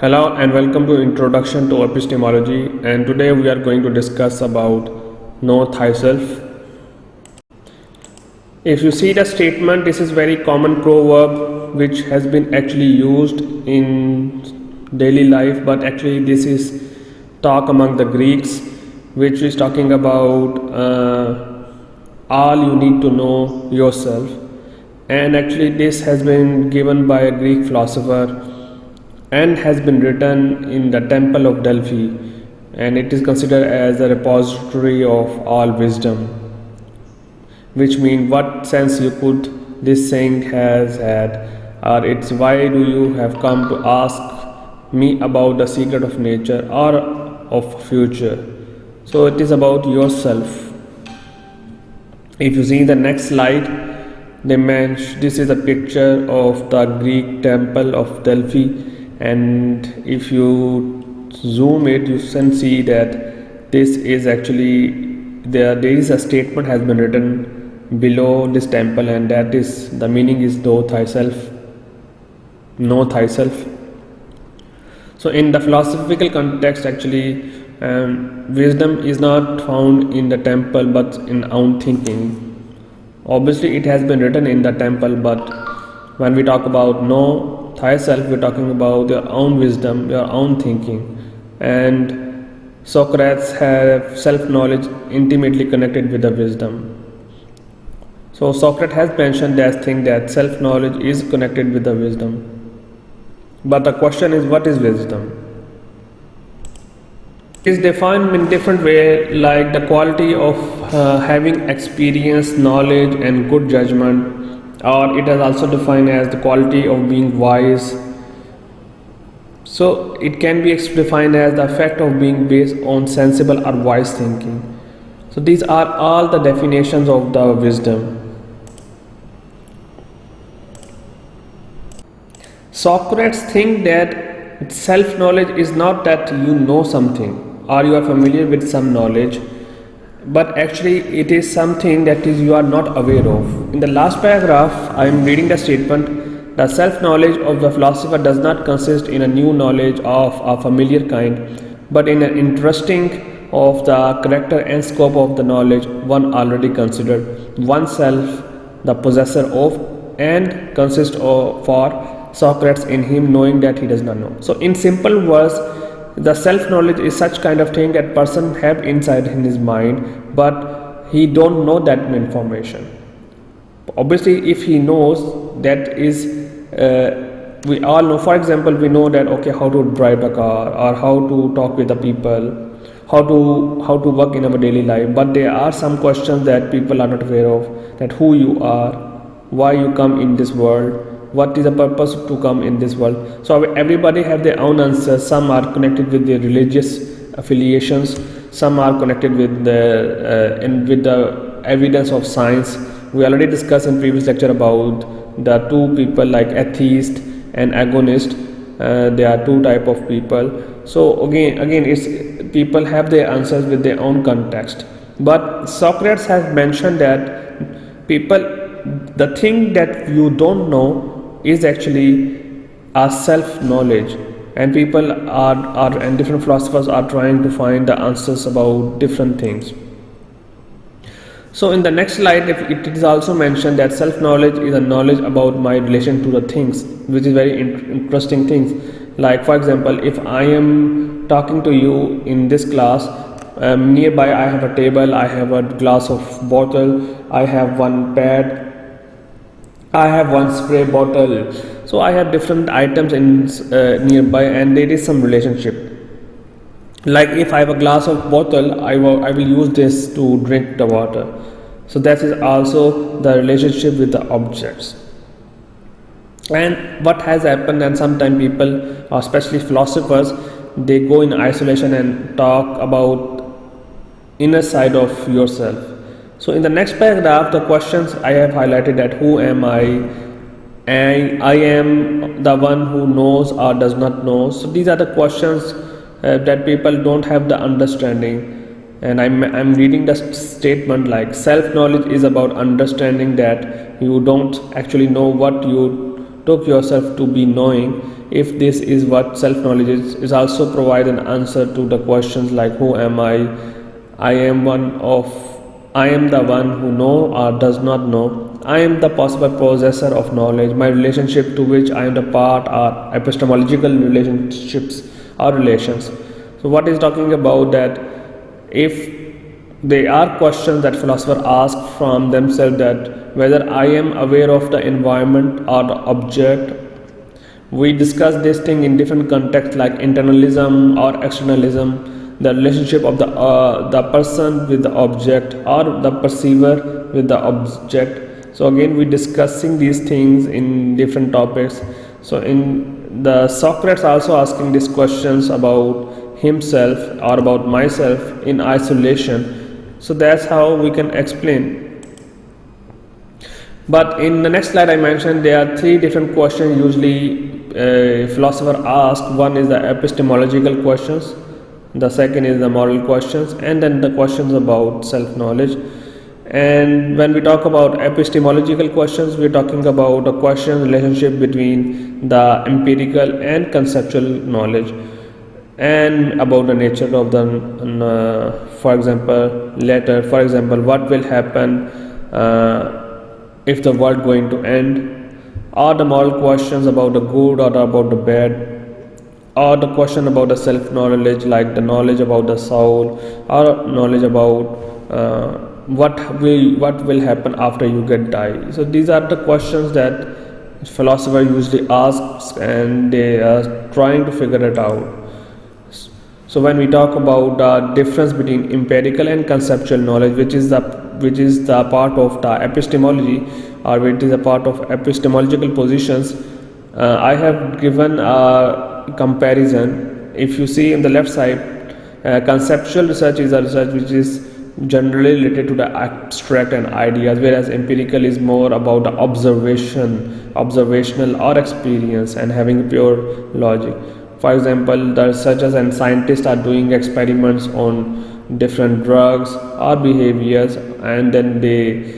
Hello and welcome to Introduction to Epistemology, and today we are going to discuss about know thyself. If you see the statement, this is very common proverb which has been actually used in daily life, but actually this is talk among the Greeks, which is talking about all you need to know yourself. And actually this has been given by a Greek philosopher and has been written in the Temple of Delphi, and it is considered as a repository of all wisdom, which means what sense you could this saying has had, or it's why do you have come to ask me about the secret of nature or of future. So it is about yourself. If you see the next slide, this is a picture of the Greek temple of Delphi, and if you zoom it, you can see that this is actually there is a statement has been written below this temple, and that is the meaning is know thyself. So in the philosophical context, actually wisdom is not found in the temple but in own thinking. Obviously it has been written in the temple, but when we talk about know thyself, we're talking about your own wisdom, your own thinking. And Socrates have self-knowledge intimately connected with the wisdom. So Socrates has mentioned that thing that self-knowledge is connected with the wisdom. But the question is, what is wisdom? It is defined in different way, like the quality of having experience, knowledge and good judgment, or it is also defined as the quality of being wise. So it can be defined as the effect of being based on sensible or wise thinking. So these are all the definitions of the wisdom. Socrates think that self-knowledge is not that you know something or you are familiar with some knowledge, but actually it is something that is you are not aware of. In the last paragraph, I am reading the statement: the self-knowledge of the philosopher does not consist in a new knowledge of a familiar kind, but in an interesting of the character and scope of the knowledge one already considered, oneself the possessor of, and consists of for Socrates in him knowing that he does not know. So in simple words, the self-knowledge is such kind of thing that person have inside in his mind, but he don't know that information. Obviously if he knows, that is we all know. For example, we know that okay, how to drive a car or how to talk with the people, how to work in our daily life, but there are some questions that people are not aware of, that who you are, why you come in this world, what is the purpose to come in this world. So everybody have their own answers. Some are connected with their religious affiliations, some are connected with the evidence of science. We already discussed in previous lecture about the two people like atheist and agonist. There are two type of people. So again it's people have their answers with their own context. But Socrates has mentioned that people, the thing that you don't know is actually a self-knowledge, and people are and different philosophers are trying to find the answers about different things. So in the next slide, it is also mentioned that self-knowledge is a knowledge about my relation to the things, which is very interesting things. Like for example, if I am talking to you in this class, nearby I have a table, I have a glass of bottle, I have one pad, I have one spray bottle. So I have different items in nearby, and there is some relationship. Like if I have a glass of bottle, I will use this to drink the water. So that is also the relationship with the objects. And what has happened, and sometimes people, especially philosophers, they go in isolation and talk about inner side of yourself. So in the next paragraph, the questions I have highlighted that who am I, and I am the one who knows or does not know. So these are the questions that people don't have the understanding. And I'm reading the statement like self-knowledge is about understanding that you don't actually know what you took yourself to be knowing, if this is what self-knowledge is also provide an answer to the questions like who am I am I am the one who know or does not know. I am the possible possessor of knowledge. My relationship to which I am the part are epistemological relationships or relations. So what is talking about that if they are questions that philosophers ask from themselves, that whether I am aware of the environment or the object. We discuss this thing in different contexts like internalism or externalism, the relationship of the person with the object or the perceiver with the object. So again we discussing these things in different topics. So in the Socrates also asking these questions about himself or about myself in isolation. So that's how we can explain. But in the next slide I mentioned there are three different questions usually philosopher ask. One is the epistemological questions, the second is the moral questions, and then the questions about self-knowledge. And when we talk about epistemological questions, we are talking about a question relationship between the empirical and conceptual knowledge, and about the nature of the for example what will happen if the world going to end, or the moral questions about the good or about the bad, or the question about the self-knowledge like the knowledge about the soul or knowledge about what will happen after you get die. So these are the questions that philosopher usually asks and they are trying to figure it out. So when we talk about the difference between empirical and conceptual knowledge, which is the part of the epistemology, or which is a part of epistemological positions, I have given a comparison. If you see in the left side, conceptual research is a research which is generally related to the abstract and ideas, whereas empirical is more about the observational or experience and having pure logic. For example, the researchers and scientists are doing experiments on different drugs or behaviors, and then they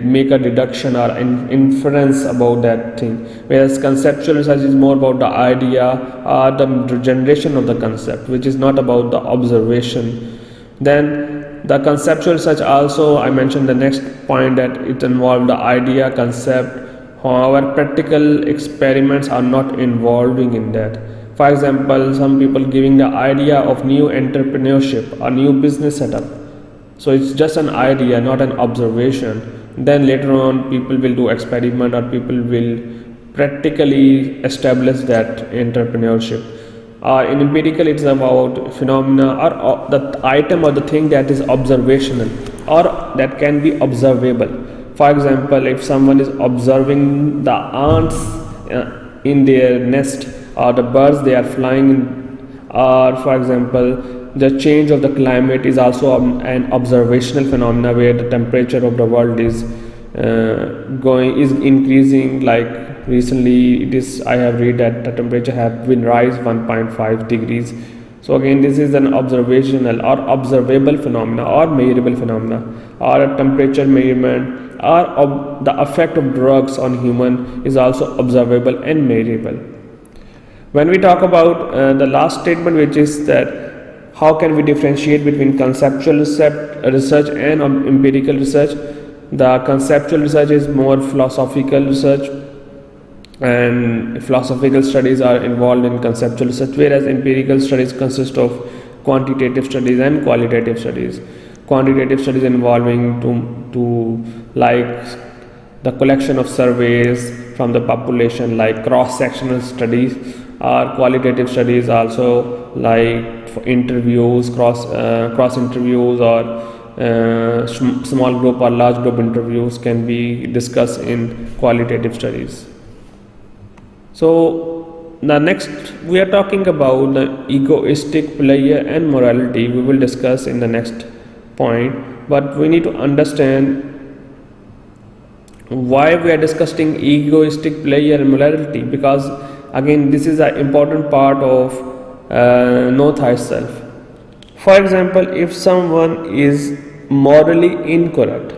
make a deduction or inference about that thing, whereas conceptual research is more about the idea or the generation of the concept, which is not about the observation. Then the conceptual research also, I mentioned the next point, that it involves the idea concept. However, practical experiments are not involving in that. For example, some people giving the idea of new entrepreneurship or new business setup. So it's just an idea, not an observation. Then later on people will do experiment, or people will practically establish that entrepreneurship. In empirical it's about phenomena or the item or the thing that is observational or that can be observable. For example, if someone is observing the ants in their nest, or the birds they are flying in, or for example the change of the climate is also an observational phenomena, where the temperature of the world is increasing. Like recently I have read that the temperature have been rise 1.5 degrees. So again this is an observational or observable phenomena or measurable phenomena, or a temperature measurement, or the effect of drugs on human is also observable and measurable. When we talk about the last statement, which is that how can we differentiate between conceptual research and empirical research, the conceptual research is more philosophical research, and philosophical studies are involved in conceptual research, whereas empirical studies consist of quantitative studies and qualitative studies. Quantitative studies involving to like the collection of surveys from the population, like cross-sectional studies, or qualitative studies also like for interviews, cross interviews, or small group or large group interviews can be discussed in qualitative studies. So the next we are talking about the egoistic player and morality. We will discuss in the next point, but we need to understand why we are discussing egoistic player and morality, because again this is an important part of know thyself. For example, if someone is morally incorrect,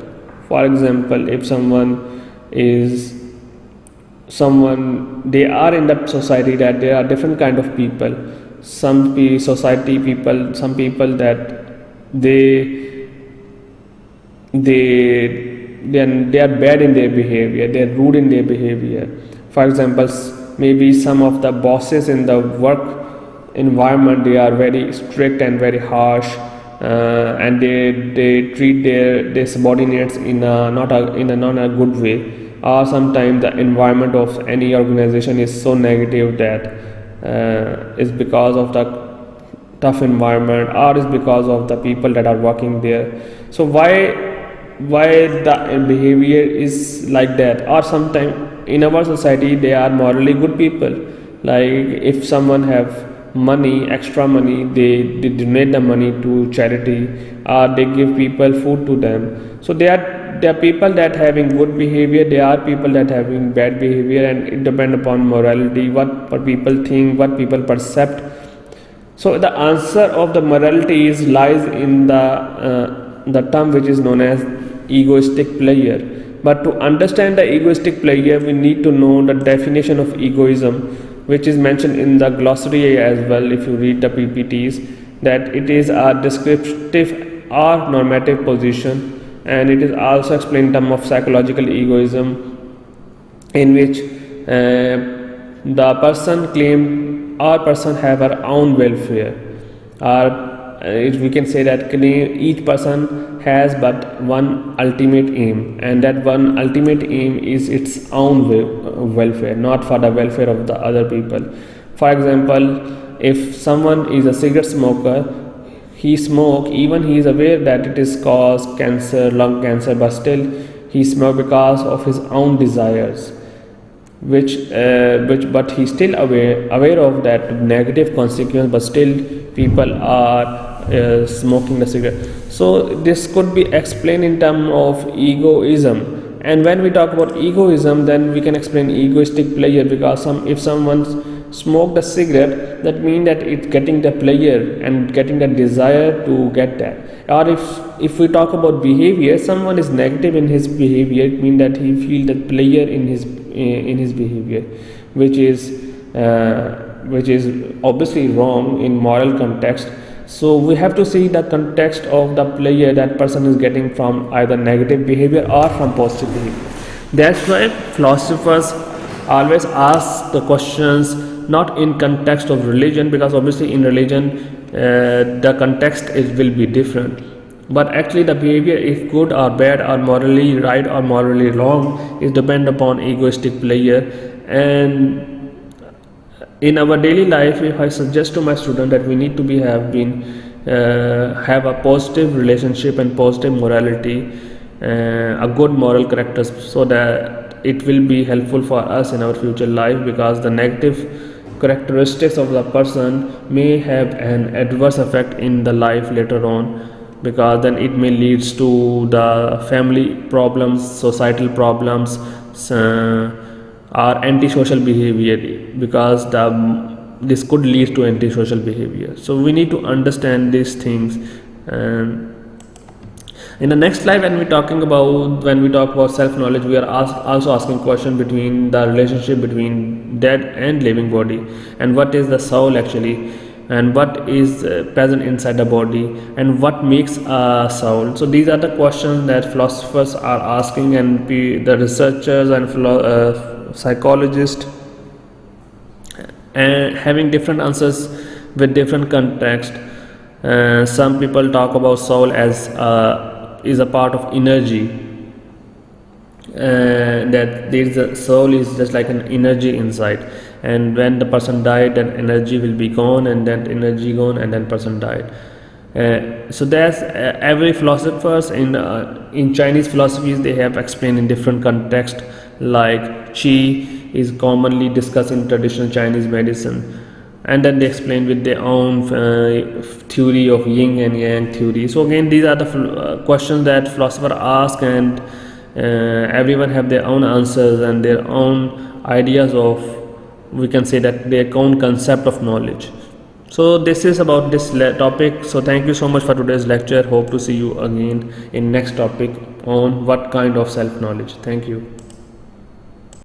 for example if someone is someone, they are in that society, that there are different kind of people. Some society people, some people that they they are bad in their behavior, they are rude in their behavior. For example, maybe some of the bosses in the work environment, they are very strict and very harsh, and they treat their subordinates in a not a good way. Or sometimes the environment of any organization is so negative that is because of the tough environment, or is because of the people that are working there. So why the behavior is like that? Or sometimes in our society they are morally good people, like if someone have money, extra money, they donate the money to charity, or they give people food to them. So there are people that having good behavior, there are people that having bad behavior, and it depends upon morality, what people think, what people perceive. So the answer of the morality is lies in the term which is known as egoistic player. But to understand the egoistic player, we need to know the definition of egoism, which is mentioned in the glossary as well. If you read the PPTs, that it is a descriptive or normative position, and it is also explained in terms of psychological egoism, in which the person claim or person have her own welfare, or we can say that each person has but one ultimate aim, and that one ultimate aim is its own welfare, not for the welfare of the other people. For example, if someone is a cigarette smoker, he smoke, even he is aware that it is cause cancer, lung cancer, but still he smoke because of his own desires, which but he still aware of that negative consequence, but still people are smoking the cigarette. So this could be explained in terms of egoism. And when we talk about egoism, then we can explain egoistic player, because if someone smoke a cigarette, that means that it's getting the pleasure and getting the desire to get that. Or if we talk about behavior, someone is negative in his behavior, it means that he feel the pleasure in his behavior, which is obviously wrong in moral context. So we have to see the context of the pleasure that person is getting from either negative behavior or from positive behavior. That's why philosophers always ask the questions not in context of religion, because obviously in religion the context will be different, but actually the behavior, if good or bad or morally right or morally wrong, is depend upon egoistic player. And in our daily life, if I suggest to my student that we need to have a positive relationship and positive morality, a good moral character, so that it will be helpful for us in our future life, because the negative characteristics of the person may have an adverse effect in the life later on, because then it may leads to the family problems, societal problems, or antisocial behavior, because this could lead to antisocial behavior. So we need to understand these things. And in the next slide, when we talk about self-knowledge, we are also asking question between the relationship between dead and living body, and what is the soul actually, and what is present inside the body, and what makes a soul. So these are the questions that philosophers are asking, and the researchers and psychologists and having different answers with different context. Some people talk about soul as is a part of energy, that there is a soul is just like an energy inside, and when the person died, then energy will be gone, and then energy gone, and then person died. So there's every philosophers in Chinese philosophies, they have explained in different context, like qi is commonly discussed in traditional Chinese medicine, and then they explain with their own theory of yin and yang theory. So again, these are the questions that philosophers ask, and everyone have their own answers and their own ideas of, we can say that, their own concept of knowledge. So this is about this topic. So thank you so much for today's lecture. Hope to see you again in next topic on what kind of self-knowledge. Thank you.